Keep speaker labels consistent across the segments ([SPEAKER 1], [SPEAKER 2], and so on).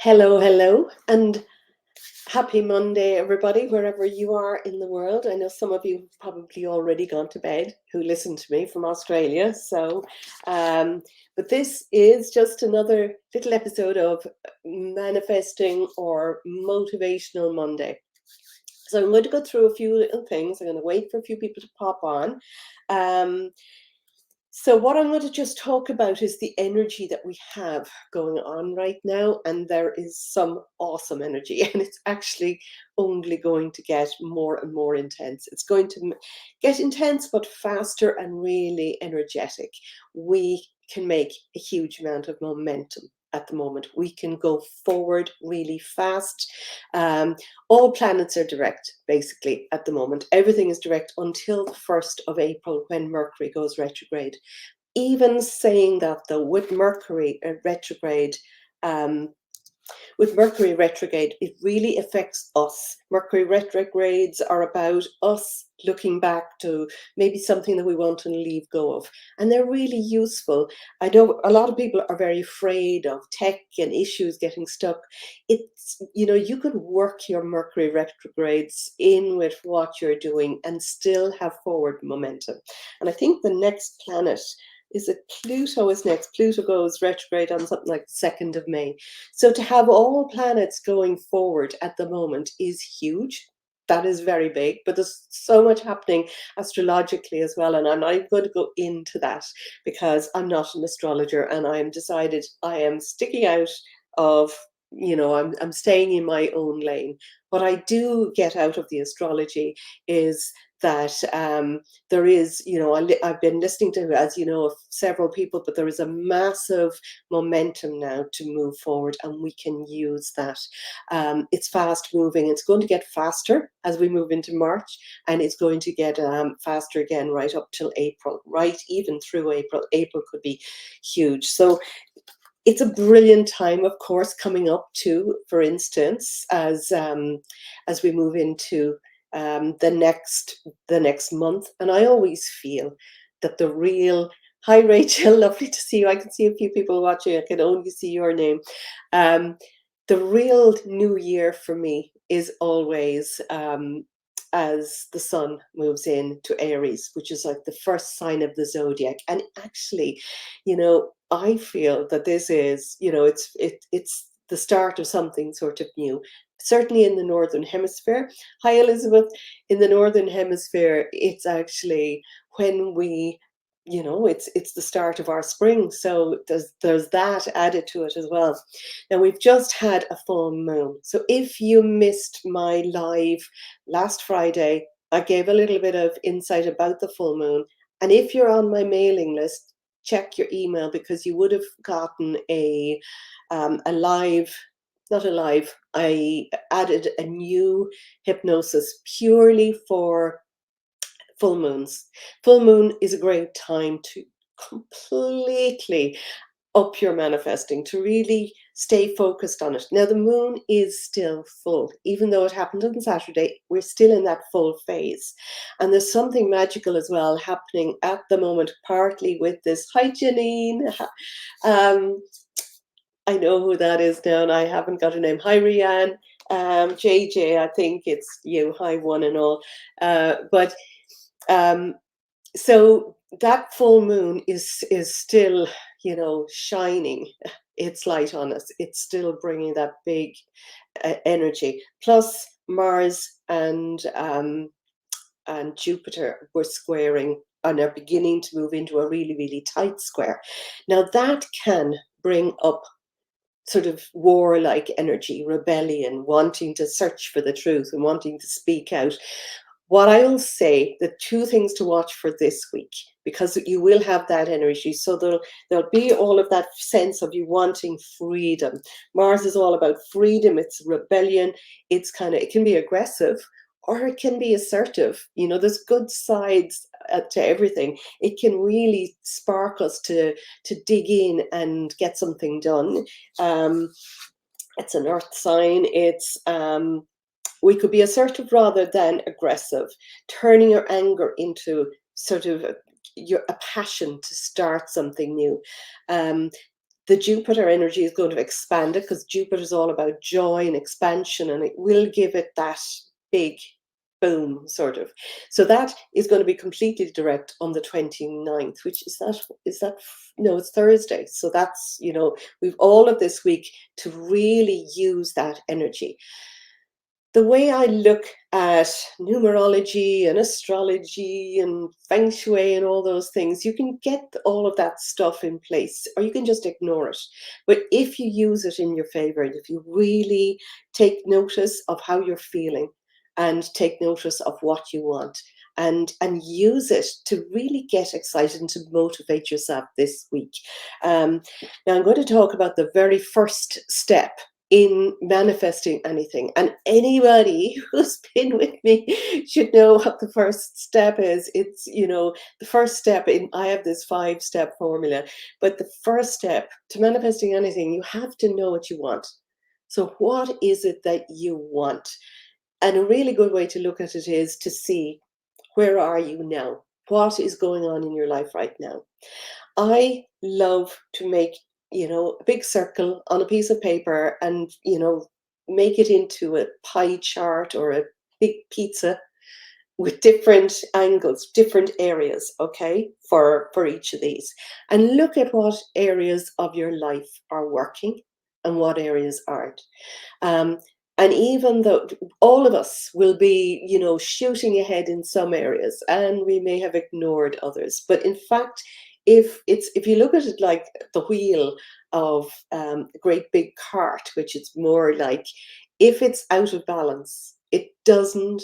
[SPEAKER 1] Hello, hello, and happy Monday, everybody, wherever you are in the world. I know some of you have probably already gone to bed who listen to me from Australia. But this is just another little episode of Manifesting or Motivational Monday. So I'm going to go through a few little things. I'm going to wait for a few people to pop on. Um, so what I'm going to just talk about is the energy that we have going on right now, and there is some awesome energy, and it's actually only going to get more and more intense. It's going to get intense, but faster and really energetic. We can make a huge amount of momentum at the moment. We can go forward really fast. All planets are direct, basically, at the moment. Everything is direct until the 1st of April when Mercury goes retrograde. Even saying that, though, with Mercury retrograde, um, it really affects us. Mercury retrogrades are about us looking back to maybe something that we want to leave go of. And they're really useful. I know a lot of people are very afraid of tech and issues getting stuck. It's, you could work your Mercury retrogrades in with what you're doing and still have forward momentum. And I think the next planet, is it Pluto is next? Pluto goes retrograde on something like the 2nd of May. So to have all planets going forward at the moment is huge. That is very big, but there's so much happening astrologically as well. And I'm not going to go into that because I'm not an astrologer, and I am decided I am sticking out of, I'm staying in my own lane. What I do get out of the astrology is that there is, I've been listening to, as you know, several people, but there is a massive momentum now to move forward, and we can use that. It's fast moving. It's going to get faster as we move into March, and it's going to get faster again right up till April, right even through April. April could be huge. So it's a brilliant time, of course, coming up to, for instance, as we move into the next month. And I always feel that the real, hi Rachel, lovely to see you. I can see a few people watching. I can only see your name. The real new year for me is always as the sun moves into Aries, which is like the first sign of the zodiac. And actually, I feel that this is, it's the start of something sort of new. Certainly in the Northern Hemisphere. Hi, Elizabeth. In the Northern Hemisphere, it's actually when we, it's the start of our spring. So there's that added to it as well. Now, we've just had a full moon. So if you missed my live last Friday, I gave a little bit of insight about the full moon. And if you're on my mailing list, check your email, because you would have gotten a live, not a live, I added a new hypnosis purely for full moons. Full moon is a great time to completely up your manifesting, to really stay focused on it. Now, the moon is still full. Even though it happened on Saturday, we're still in that full phase. And there's something magical as well happening at the moment, partly with this. Hi, Janine. I know who that is now, and I haven't got a name. Hi, Rianne. JJ, I think it's you. Hi, one and all. But so that full moon is still, shining its light on us. It's still bringing that big energy. Plus Mars and Jupiter were squaring and are beginning to move into a really, really tight square. Now that can bring up sort of warlike energy, rebellion, wanting to search for the truth and wanting to speak out. What I'll say, the two things to watch for this week, because you will have that energy. So there'll be all of that sense of you wanting freedom. Mars is all about freedom. It's rebellion. It can be aggressive, or it can be assertive. There's good sides to everything. It can really spark us to dig in and get something done. It's an earth sign. We could be assertive rather than aggressive, turning your anger into sort of a passion to start something new. The Jupiter energy is going to expand it, because Jupiter is all about joy and expansion, and it will give it that big boom, sort of. So that is going to be completely direct on the 29th, which is that no, it's Thursday. So that's, we've all of this week to really use that energy. The way I look at numerology and astrology and feng shui and all those things, you can get all of that stuff in place, or you can just ignore it. But if you use it in your favor, and if you really take notice of how you're feeling and take notice of what you want, and use it to really get excited and to motivate yourself this week. Now I'm going to talk about the very first step in manifesting anything. And anybody who's been with me should know what the first step is. It's, the first step in, I have this 5-step formula, but the first step to manifesting anything, you have to know what you want. So what is it that you want? And a really good way to look at it is to see, where are you now? What is going on in your life right now? I love to make, a big circle on a piece of paper and, make it into a pie chart or a big pizza with different angles, different areas, okay, for each of these. And look at what areas of your life are working and what areas aren't. Um, and even though all of us will be, shooting ahead in some areas, and we may have ignored others, but in fact, if you look at it like the wheel of a great big cart, which is more like, if it's out of balance, it doesn't,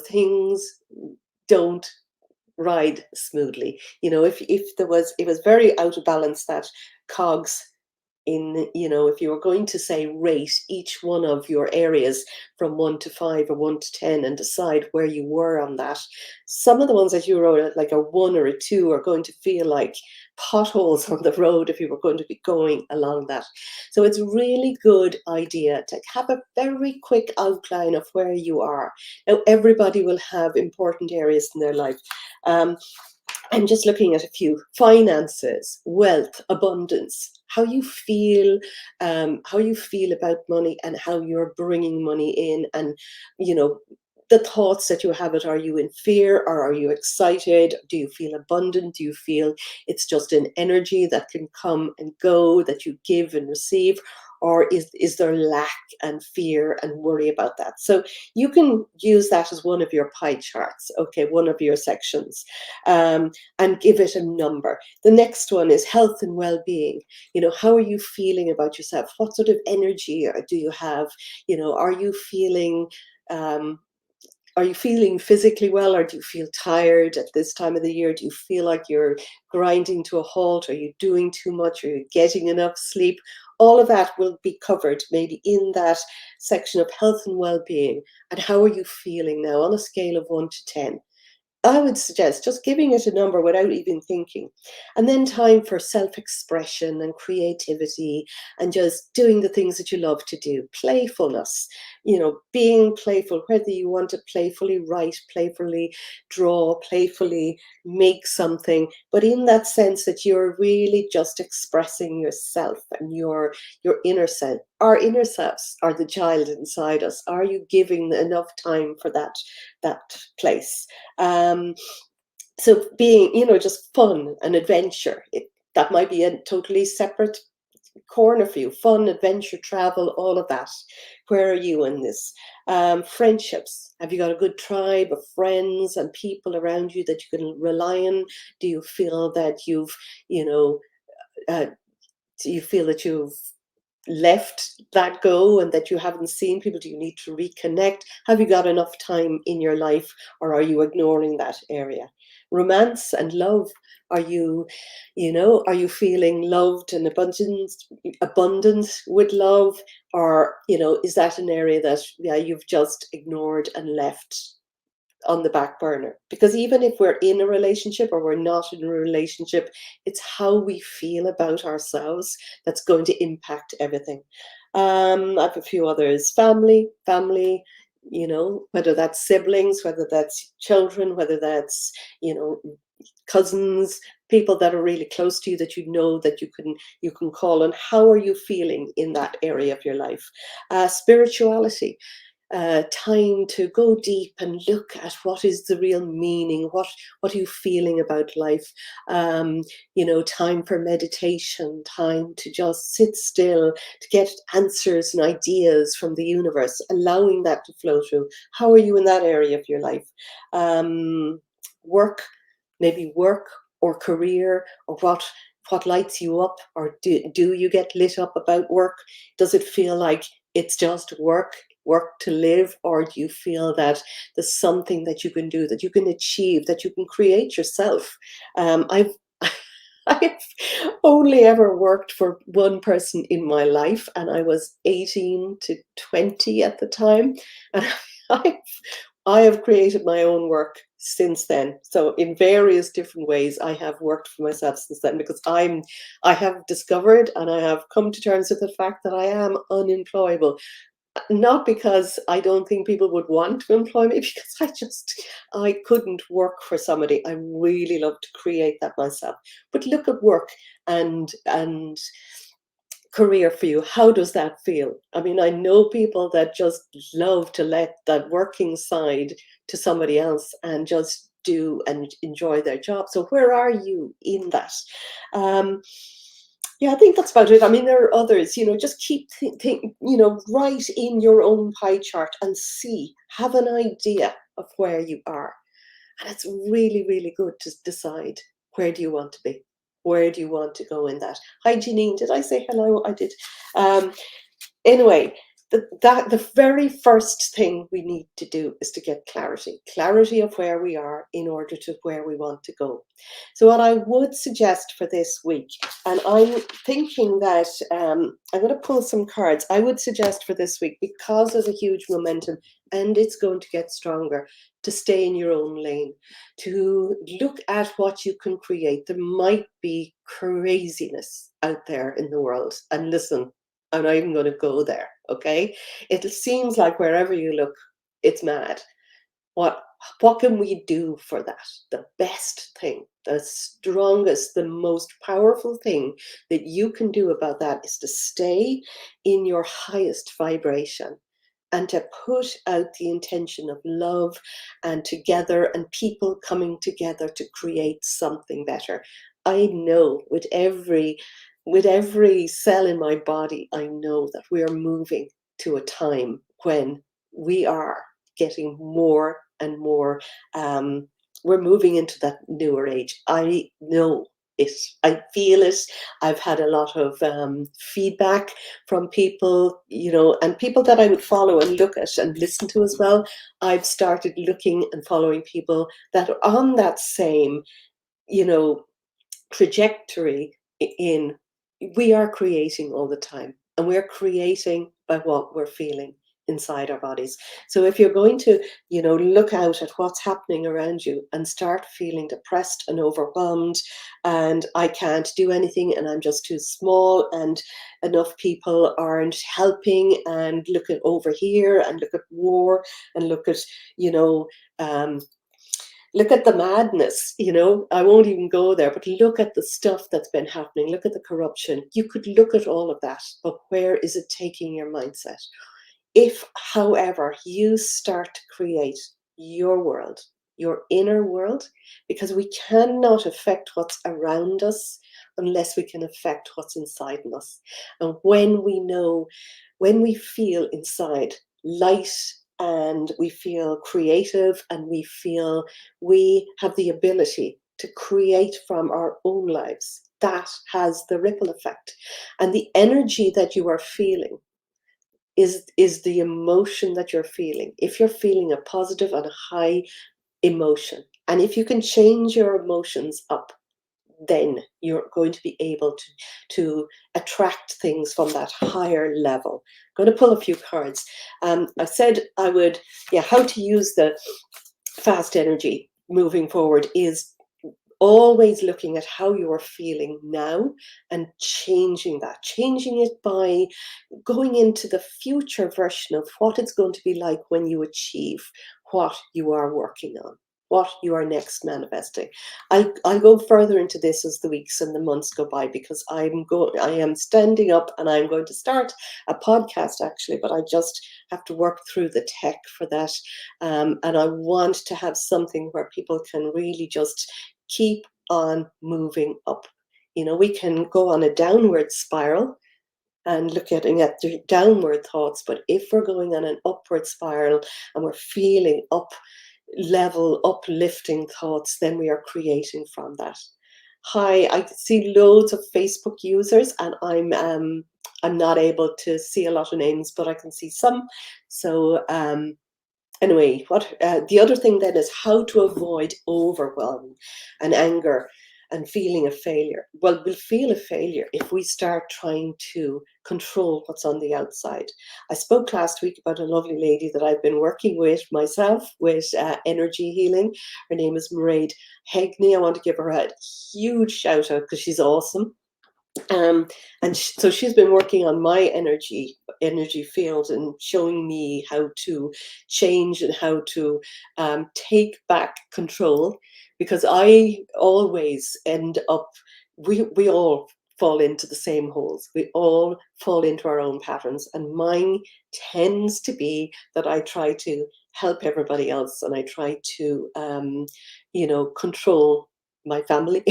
[SPEAKER 1] things don't ride smoothly. If it was very out of balance, that cogs in, if you were going to say rate each one of your areas from 1 to 5 or 1 to 10 and decide where you were on that, some of the ones that you wrote at like a 1 or a 2 are going to feel like potholes on the road if you were going to be going along that. So it's a really good idea to have a very quick outline of where you are. Now, everybody will have important areas in their life. I'm just looking at a few: finances, wealth, abundance, how you feel about money and how you're bringing money in, and, the thoughts that you have it. Are you in fear or are you excited? Do you feel abundant? Do you feel it's just an energy that can come and go, that you give and receive? Or is there lack and fear and worry about that? So you can use that as one of your pie charts, okay, one of your sections, and give it a number. The next one is health and well-being. How are you feeling about yourself? What sort of energy do you have? Are you feeling physically well, or do you feel tired at this time of the year? Do you feel like you're grinding to a halt? Are you doing too much? Are you getting enough sleep? All of that will be covered maybe in that section of health and well-being. And how are you feeling now on a scale of 1 to 10? I would suggest just giving it a number without even thinking. And then time for self-expression and creativity and just doing the things that you love to do. Playfulness, being playful, whether you want to playfully write, playfully draw, playfully make something, but in that sense that you're really just expressing yourself and your inner self. Our inner selves are the child inside us. Are you giving enough time for that place? So being, just fun and adventure, that might be a totally separate corner for you. Fun, adventure, travel, all of that. Where are you in this? Friendships. Have you got a good tribe of friends and people around you that you can rely on? Do you feel that do you feel that you've left that go and that you haven't seen people? Do you need to reconnect? Have you got enough time in your life, or are you ignoring that area? Romance and love. Are you, are you feeling loved and abundant with love? Or, is that an area that, yeah, you've just ignored and left on the back burner? Because even if we're in a relationship or we're not in a relationship, it's how we feel about ourselves that's going to impact everything. I have a few others. Family, whether that's siblings, whether that's children, whether that's, cousins, people that are really close to you that you know that you can call on. How are you feeling in that area of your life? Spirituality, time to go deep and look at what is the real meaning, what are you feeling about life, time for meditation, time to just sit still, to get answers and ideas from the universe, allowing that to flow through. How are you in that area of your life? Work, maybe work or career, or what lights you up, or do you get lit up about work? Does it feel like it's just work to live, or do you feel that there's something that you can do, that you can achieve, that you can create yourself? I've I've only ever worked for one person in my life, and I was 18 to 20 at the time. And I've, I have created my own work since then. So in various different ways, I have worked for myself since then, because I have discovered and I have come to terms with the fact that I am unemployable. Not because I don't think people would want to employ me, because I couldn't work for somebody. I really love to create that myself. But look at work and career for you. How does that feel? I mean, I know people that just love to let that working side to somebody else and just do and enjoy their job. So where are you in that? Um, yeah, I think that's about it. I mean, there are others, just keep write in your own pie chart and see, have an idea of where you are. And it's really, really good to decide, where do you want to be? Where do you want to go in that? Hi, Janine. Did I say hello? I did. Um, Anyway, the very first thing we need to do is to get clarity of where we are in order to where we want to go. So what I would suggest for this week, and I'm thinking that I'm going to pull some cards. I would suggest for this week, because there's a huge momentum and it's going to get stronger, to stay in your own lane, to look at what you can create. There might be craziness out there in the world, and listen, I'm not even going to go there, okay? It seems like wherever you look, it's mad. What what can we do for that? The best thing, the strongest, the most powerful thing that you can do about that is to stay in your highest vibration, and to put out the intention of love and together, and people coming together to create something better. I know with every cell in my body, I know that we are moving to a time when we are getting more and more. We're moving into that newer age. I know it. I feel it. I've had a lot of feedback from people, and people that I would follow and look at and listen to as well. I've started looking and following people that are on that same, you know, trajectory. In We are creating all the time, and we're creating by what we're feeling inside our bodies. So if you're going to look out at what's happening around you and start feeling depressed and overwhelmed, and I can't do anything, and I'm just too small, and enough people aren't helping, and look at over here, and look at war, and you know um, look at the madness. I won't even go there, but look at the stuff that's been happening. Look at the corruption. You could look at all of that, but where is it taking your mindset? If, however, you start to create your world, your inner world, because we cannot affect what's around us unless we can affect what's inside in us. And when we feel inside light, and we feel creative, and we feel we have the ability to create from our own lives, that has the ripple effect. And the energy that you are feeling is the emotion that you're feeling. If you're feeling a positive and a high emotion, and if you can change your emotions up, then you're going to be able to attract things from that higher level. I'm going to pull a few cards. I said I would, yeah, how to use the fast energy moving forward is always looking at how you are feeling now and changing it by going into the future version of what it's going to be like when you achieve what you are working on. what you are next manifesting. I'll go further into this as the weeks and the months go by, because I am standing up and I'm going to start a podcast actually, but I just have to work through the tech for that. And I want to have something where people can really just keep on moving up. You know, we can go on a downward spiral and looking at the downward thoughts, but if we're going on an upward spiral and we're feeling up level, uplifting thoughts, then we are creating from that. Hi, I see loads of Facebook users, and I'm not able to see a lot of names, but I can see some. So anyway, what the other thing then is how to avoid overwhelm and anger and feeling a failure. Well, we'll feel a failure if we start trying to control what's on the outside. I spoke last week about a lovely lady that I've been working with myself with energy healing. Her name is Mairead Hegney. I want to give her a huge shout out because she's awesome. And so she's been working on my energy field and showing me how to change and how to take back control, because I always end up, we all fall into the same holes. We all fall into our own patterns, and mine tends to be that I try to help everybody else, and I try to control my family,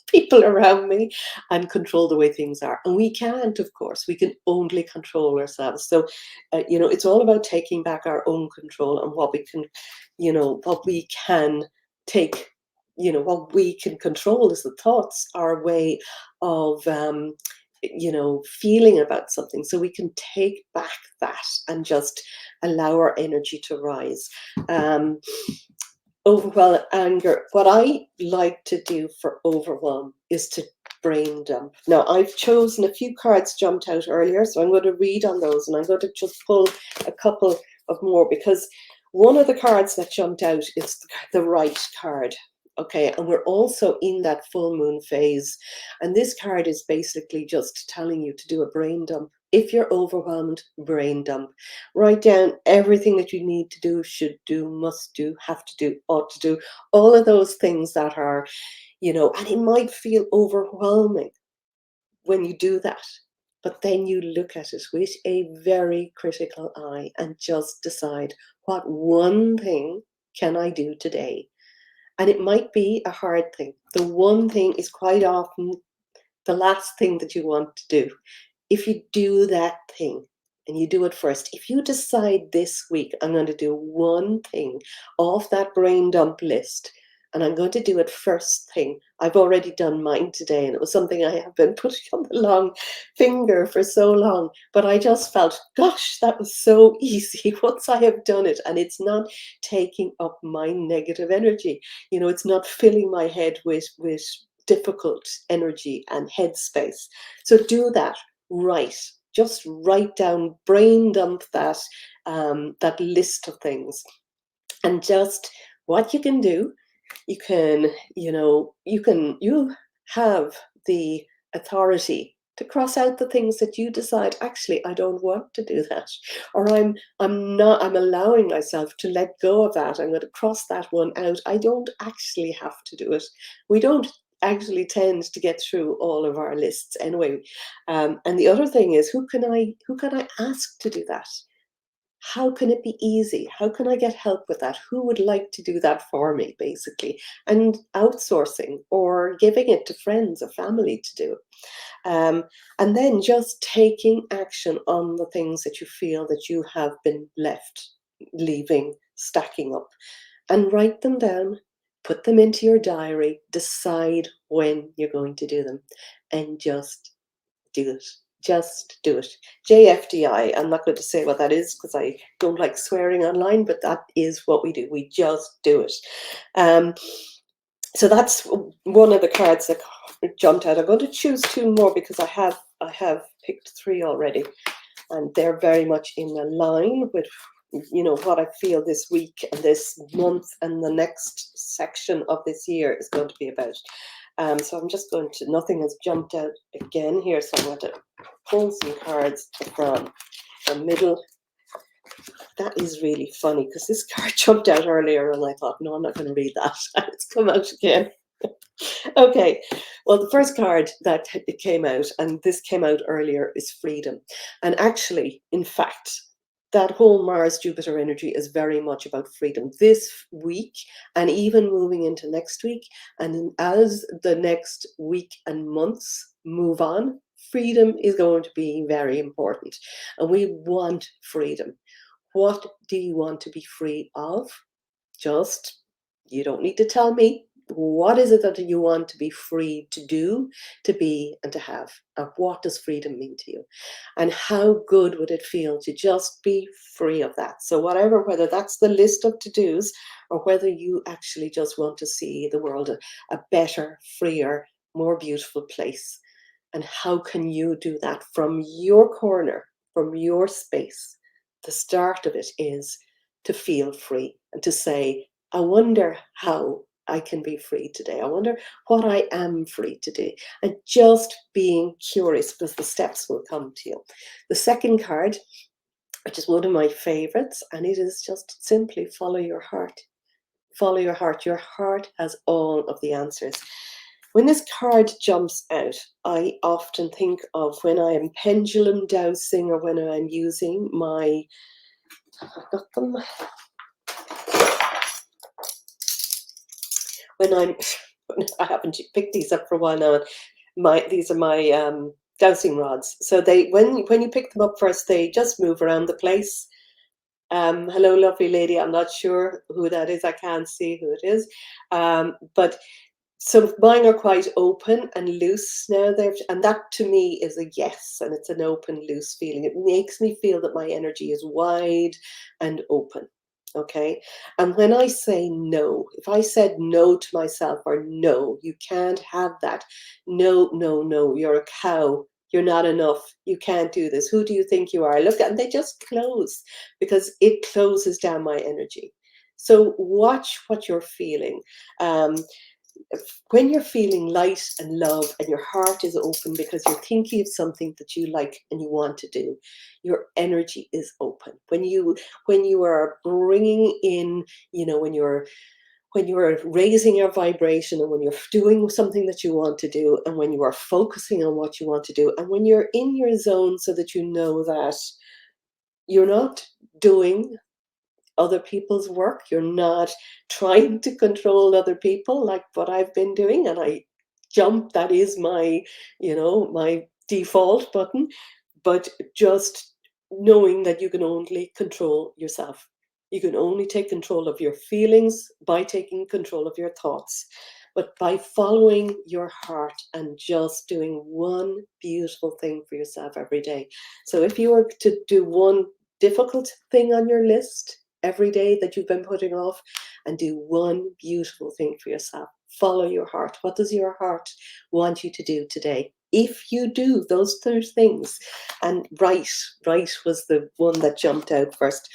[SPEAKER 1] people around me, and control the way things are. And we can't, of course, we can only control ourselves. So, it's all about taking back our own control and what we can, what we can take, what we can control is the thoughts, our way of, feeling about something. So we can take back that and just allow our energy to rise. Overwhelm, anger. What I like to do for overwhelm is to brain dump. Now, I've chosen a few cards jumped out earlier, so I'm going to read on those, and I'm going to just pull a couple of more, because one of the cards that jumped out is the right card. Okay, and we're also in that full moon phase, and this card is basically just telling you to do a brain dump. If you're overwhelmed, brain dump. Write down everything that you need to do, should do, must do, have to do, ought to do, all of those things that are, and it might feel overwhelming when you do that. But then you look at it with a very critical eye and just decide, what one thing can I do today? And it might be a hard thing. The one thing is quite often the last thing that you want to do. If you do that thing and you do it first, if you decide this week, I'm going to do one thing off that brain dump list, and I'm going to do it first thing. I've already done mine today, and it was something I have been putting on the long finger for so long, but I just felt, gosh, that was so easy once I have done it, and it's not taking up my negative energy. It's not filling my head with difficult energy and headspace. So do that. Just write down, brain dump that list of things, and just what you can do. You have the authority to cross out the things that you decide, actually I don't want to do that, or I'm allowing myself to let go of that. I'm going to cross that one out. I don't actually have to do it. We don't actually tend to get through all of our lists anyway. And the other thing is, who can I ask to do that? How can it be easy? How can I get help with that? Who would like to do that for me, basically? And outsourcing or giving it to friends or family to do. And then just taking action on the things that you feel that you have been leaving, stacking up, and write them down, put them into your diary, decide when you're going to do them, and just do it. Just do it. JFDI. I'm not going to say what that is because I don't like swearing online, but that is what we do. We just do it. So that's one of the cards that jumped out. I'm going to choose two more because I have picked three already, and they're very much in line with what I feel this week and this month and the next section of this year is going to be about. So I'm just going to, nothing has jumped out again here, so I'm going to pull some cards from the middle That is really funny because this card jumped out earlier and I thought, no, I'm not going to read that. It's come out again. Okay, well, the first card that it came out, and this came out earlier, is freedom. And actually, in fact, that whole Mars Jupiter energy is very much about freedom this week and even moving into next week. And as the next week and months move on, freedom is going to be very important. And we want freedom. What do you want to be free of? Just, you don't need to tell me. What is it that you want to be free to do, to be, and to have? And what does freedom mean to you? And how good would it feel to just be free of that? So, whatever, whether that's the list of to dos or whether you actually just want to see the world a better, freer, more beautiful place. And how can you do that from your corner, from your space? The start of it is to feel free and to say, I wonder how I can be free today. I wonder what I am free to do. And just being curious, because the steps will come to you. The second card, which is one of my favorites, and it is just simply follow your heart. Follow your heart. Your heart has all of the answers. When this card jumps out, I often think of when I am pendulum dowsing or when I'm using my, I've got them, when I'm, I haven't picked these up for a while now. These are my dowsing rods. So they, when you pick them up first, they just move around the place. Hello, lovely lady. I'm not sure who that is. I can't see who it is. But so mine are quite open and loose now. And that to me is a yes, and it's an open, loose feeling. It makes me feel that my energy is wide and open. Okay. And when I say no, if I said no to myself, or no, you can't have that. No, no, no, you're a cow. You're not enough. You can't do this. Who do you think you are? Look, and they just close because it closes down my energy. So watch what you're feeling. When you're feeling light and love and your heart is open because you're thinking of something that you like and you want to do, your energy is open. When you are bringing in, when you're raising your vibration, and when you're doing something that you want to do, and when you are focusing on what you want to do, and when you're in your zone, so that you know that you're not doing other people's work. You're not trying to control other people like what I've been doing. And I jump, that is my, my default button. But just knowing that you can only control yourself. You can only take control of your feelings by taking control of your thoughts. But by following your heart and just doing one beautiful thing for yourself every day. So if you were to do one difficult thing on your list every day that you've been putting off, and do one beautiful thing for yourself. Follow your heart. What does your heart want you to do today? If you do those things, and right was the one that jumped out first.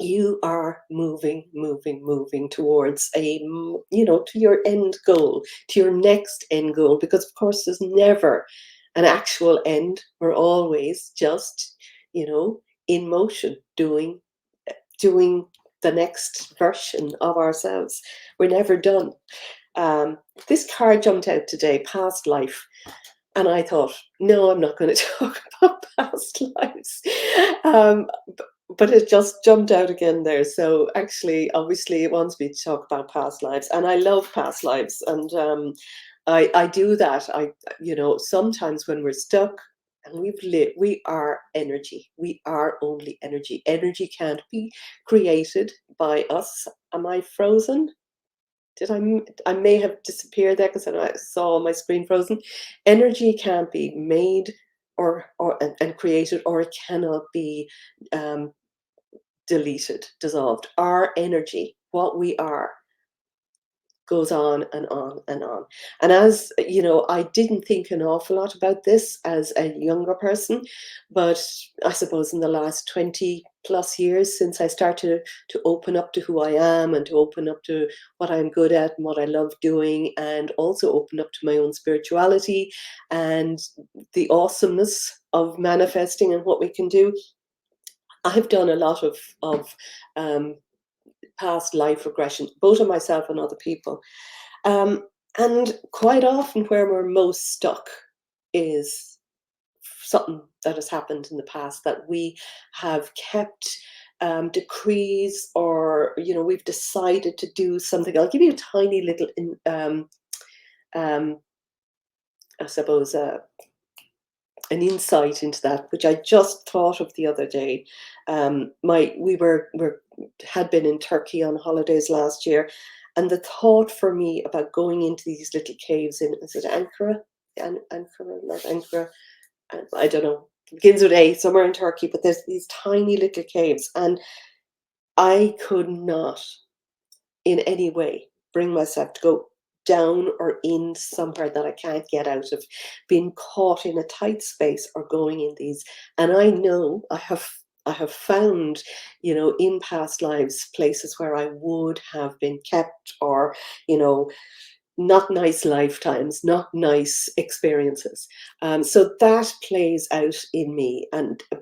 [SPEAKER 1] You are moving towards to your end goal, to your next end goal, because of course there's never an actual end. We're always just, in motion, doing the next version of ourselves. We're never done. This card jumped out today, past life. And I thought, no, I'm not going to talk about past lives. But it just jumped out again there. So actually, obviously, it wants me to talk about past lives. And I love past lives. And I do that. Sometimes when we're stuck and we've lived, we are energy. We are only energy. Energy can't be created by us. Am I frozen? I may have disappeared there because I saw my screen frozen. Energy can't be made and created, or it cannot be deleted, dissolved. Our energy, what we are, goes on and on and on. And as you know, I didn't think an awful lot about this as a younger person, but I suppose in the last 20 plus years, since I started to open up to who I am, and to open up to what I'm good at and what I love doing, and also open up to my own spirituality and the awesomeness of manifesting and what we can do, I've done a lot of um, past life regression, both of myself and other people. Um, and quite often, where we're most stuck is something that has happened in the past that we have kept decrees, or we've decided to do something. I'll give you a tiny little um, I suppose an insight into that, which I just thought of the other day. My we had been in Turkey on holidays last year, and the thought for me about going into these little caves in, is it Ankara? Ankara, not Ankara. I don't know. Begins with A, somewhere in Turkey, but there's these tiny little caves, and I could not in any way bring myself to go down or in somewhere that I can't get out of, being caught in a tight space or going in these. And I know I have found, in past lives, places where I would have been kept, or, you know, not nice lifetimes, not nice experiences. So that plays out in me.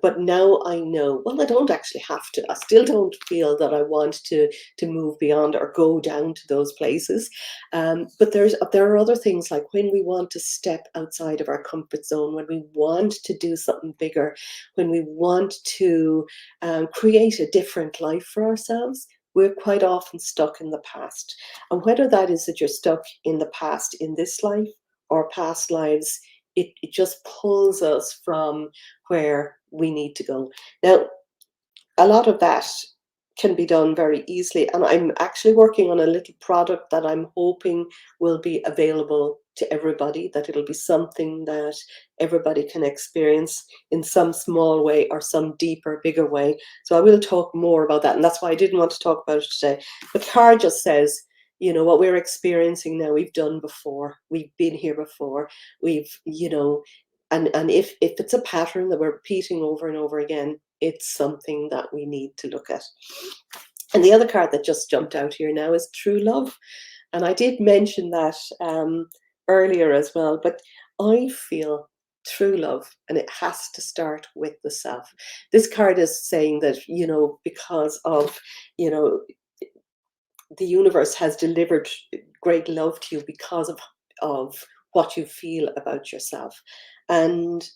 [SPEAKER 1] But now I know, well, I don't actually have to. I still don't feel that I want to move beyond or go down to those places. But there are other things, like when we want to step outside of our comfort zone, when we want to do something bigger, when we want to create a different life for ourselves. We're quite often stuck in the past. And whether that is that you're stuck in the past in this life or past lives, it just pulls us from where we need to go. Now, a lot of that can be done very easily. And I'm actually working on a little product that I'm hoping will be available to everybody, that it'll be something that everybody can experience in some small way or some deeper, bigger way. So I will talk more about that. And that's why I didn't want to talk about it today. But Cara just says, what we're experiencing now, we've done before. We've been here before. And if it's a pattern that we're repeating over and over again, it's something that we need to look at. And the other card that just jumped out here now is true love. And I did mention that earlier as well, but I feel true love, and it has to start with the self. This card is saying that, because of, you know, the universe has delivered great love to you because of what you feel about yourself. And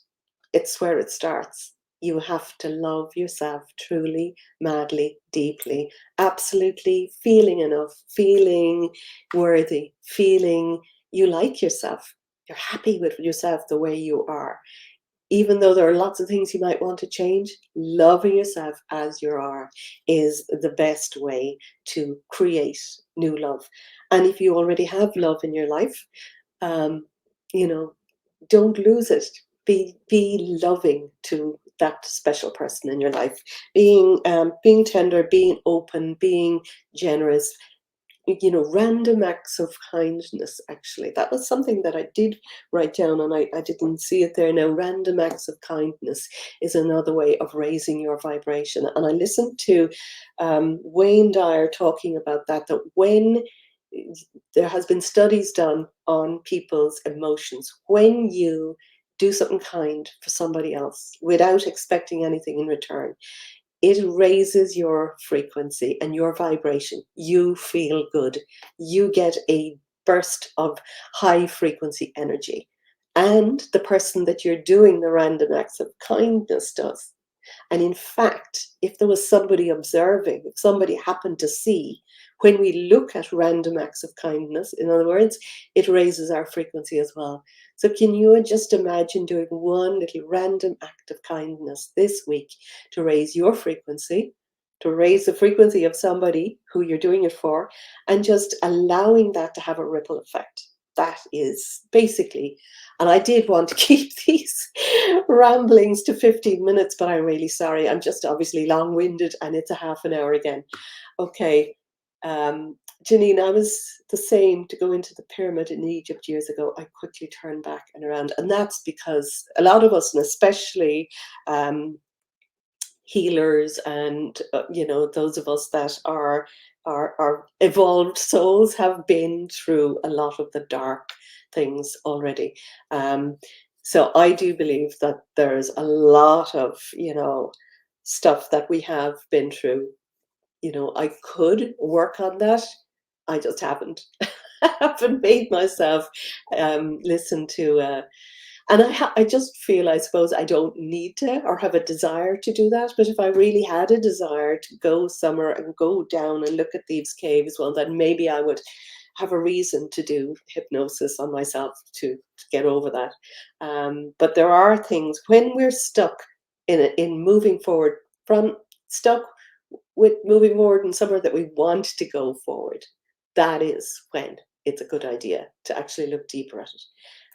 [SPEAKER 1] it's where it starts. You have to love yourself truly, madly, deeply, absolutely, feeling enough, feeling worthy, feeling you like yourself. You're happy with yourself the way you are. Even though there are lots of things you might want to change, loving yourself as you are is the best way to create new love. And if you already have love in your life, um, you know, don't lose it. Be loving to that special person in your life. Being tender, being open, being generous. Random acts of kindness. Actually, that was something that I did write down, and I didn't see it there. Now, random acts of kindness is another way of raising your vibration. And I listened to Wayne Dyer talking about that when there has been studies done on people's emotions. When you do something kind for somebody else without expecting anything in return, it raises your frequency and your vibration. You feel good. You get a burst of high frequency energy. And the person that you're doing the random acts of kindness does. And in fact, if there was somebody observing, if somebody happened to see, when we look at random acts of kindness, in other words, it raises our frequency as well. So can you just imagine doing one little random act of kindness this week to raise your frequency, to raise the frequency of somebody who you're doing it for, and just allowing that to have a ripple effect? That is basically, and I did want to keep these ramblings to 15 minutes, but I'm really sorry. I'm just obviously long-winded, and it's a half an hour again. Okay. Janine, I was the same to go into the pyramid in Egypt years ago. I quickly turned back and around. And that's because a lot of us, and especially healers and, those of us that are evolved souls, have been through a lot of the dark things already. So I do believe that there's a lot of, stuff that we have been through. You know, I could work on that. I just haven't. I haven't made myself listen to and I just feel, I suppose, I don't need to or have a desire to do that. But if I really had a desire to go somewhere and go down and look at these caves, well, then maybe I would have a reason to do hypnosis on myself to get over that. But there are things when we're stuck in moving forward from stuck with moving forward in somewhere that we want to go forward. That is when it's a good idea to actually look deeper at it.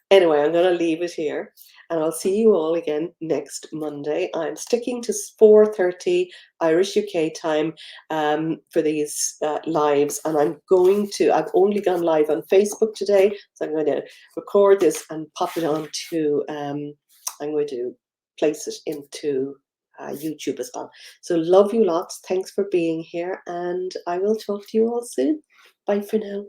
[SPEAKER 1] Anyway, I'm going to leave it here, and I'll see you all again next Monday. I'm sticking to 4:30 Irish UK time for these lives, and I've only gone live on Facebook today, so I'm going to record this and pop it on to, I'm going to place it into YouTube as well. So love you lots. Thanks for being here, and I will talk to you all soon. Bye for now.